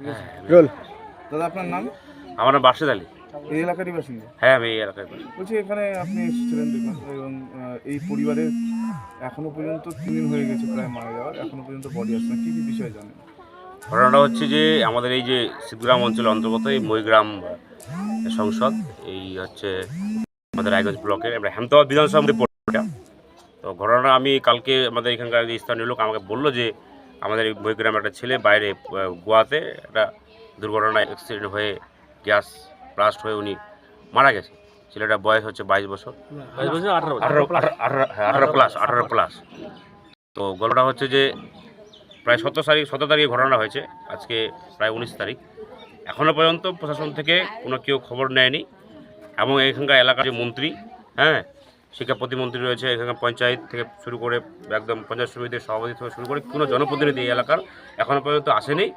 ঠিক আছে। রোল। দাদা আপনার নাম? আমার নাম বার্ষিদ আলী। এই এলাকারই বাসিন্দা? হ্যাঁ, আমি এই এলাকায় বাসি। বলছি এখানে আপনি এসেছিলেন দেখলাম এবং এই পরিবারের এখনো পর্যন্ত 3 দিন হয়ে গেছে প্রায় মারা যাওয়ার, এখনো পর্যন্ত বডি আসছে না, কী কী বিষয় জানেন? ঘটনাটা হচ্ছে যে আমাদের এই যে শিবগ্রাম অঞ্চলের অন্তর্গত এই মইগ্রাম সংসদ, এই হচ্ছে আমাদের রায়গঞ্জ ব্লকের আমরা হেমতাবাদ বিধানসভা মধ্যে পড়ে এটা। তো ঘটনাটা আমি কালকে আমাদের এখানকার যে স্থানীয় লোক আমাকে বললো যে আমাদের এই মইগ্রাম একটা ছেলে বাইরে গোয়াতে একটা দুর্ঘটনায় অ্যাক্সিডেন্ট হয়ে গ্যাস ব্লাস্ট হয়ে উনি মারা গেছে। ছেলেটার বয়স হচ্ছে 22 বছর, 18 প্লাস। তো গল্পটা হচ্ছে যে প্রায় 17 তারিখে ঘটনা হয়েছে, আজকে প্রায় 19 তারিখ। এখনও পর্যন্ত প্রশাসন থেকে কোনো কেউ খবর নেয়নি এবং এখানকার এলাকার যে মন্ত্রী, হ্যাঁ, শিক্ষা প্রতিমন্ত্রী রয়েছে, এখানকার পঞ্চায়েত থেকে শুরু করে একদম পঞ্চায়েত সমিতির সভাপতি থেকে শুরু করে কোনো জনপ্রতিনিধি এই এলাকার এখনও পর্যন্ত আসেনি।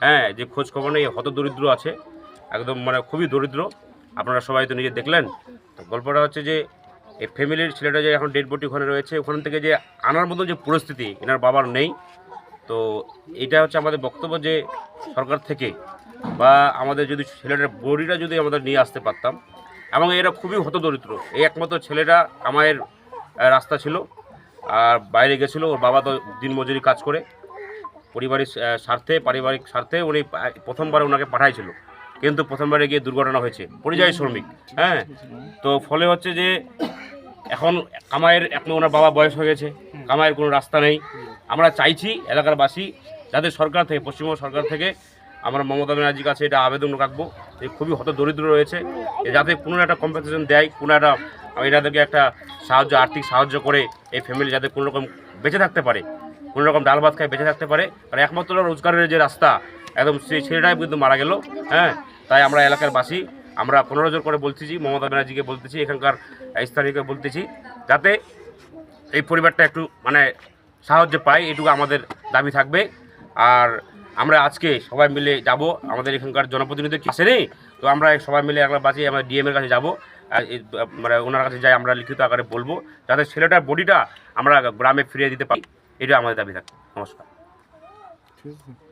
হ্যাঁ, যে খোঁজ খবর নেই, হত দরিদ্র আছে, একদম মানে খুবই দরিদ্র। আপনারা সবাই তো নিজে দেখলেন। তো গল্পটা হচ্ছে যে এই ফ্যামিলির ছেলেটা যে এখন ডেড বডি ওখানে রয়েছে, ওখান থেকে যে আনার মতো যে পরিস্থিতি এনার বাবার নেই। তো এটা হচ্ছে আমাদের বক্তব্য যে সরকার থেকে বা আমাদের যদি ছেলেটার বডিটা যদি আমাদের নিয়ে আসতে পারতাম, এবং এরা খুবই হতদরিদ্র। এই একমাত্র ছেলেটা কামাইয়ের রাস্তা ছিল, আর বাইরে গেছিলো, ওর বাবা তো দিনমজুরি কাজ করে পারিবারিক স্বার্থে উনি প্রথমবার ওনাকে পাঠাইছিল, কিন্তু প্রথমবারে গিয়ে দুর্ঘটনা হয়েছে, পরিযায়ী শ্রমিক। হ্যাঁ, তো ফলে হচ্ছে যে এখন কামাইয়ের এখন ওনার বাবা বয়স হয়ে গেছে, কামাইয়ের কোনো রাস্তা নেই। আমরা চাইছি এলাকার বাসী যাদের সরকার থেকে, পশ্চিমবঙ্গ সরকার থেকে আমরা মমতা ব্যানার্জির কাছে এটা আবেদন রাখবো যে খুবই হতদরিদ্র রয়েছে, যাতে কোনো একটা কম্পেনসেশন দেয়, কোনো একটা এনাদেরকে একটা সাহায্য, আর্থিক সাহায্য করে এই ফ্যামিলি যাতে কোনো রকম বেঁচে থাকতে পারে, কোনো রকম ডাল ভাত খায় বেঁচে থাকতে পারে। কারণ একমাত্র রোজগারের যে রাস্তা, একদম সেই ছেলেটাই কিন্তু মারা গেল। হ্যাঁ, তাই আমরা এলাকার বাসী আমরা 15 জোর করে বলতেছি, মমতা ব্যানার্জিকে বলতেছি, এখানকার স্থানীয়কে বলতেছি, যাতে এই পরিবারটা একটু মানে সাহায্য পায়, এটুকু আমাদের দাবি থাকবে। আর আমরা আজকে সবাই মিলে যাব, আমাদের এখানকার জনপ্রতিনিধি আসেনি, তো আমরা সবাই মিলে একলা বাঁচি, আমরা ডিএমের কাছে যাব, মানে ওনার কাছে যাই, আমরা লিখিত আকারে বলবো যাতে ছেলেটার বডিটা আমরা গ্রামে ফিরিয়ে দিতে পারি, এটা আমাদের দাবি থাকবে। নমস্কার। ঠিক আছে।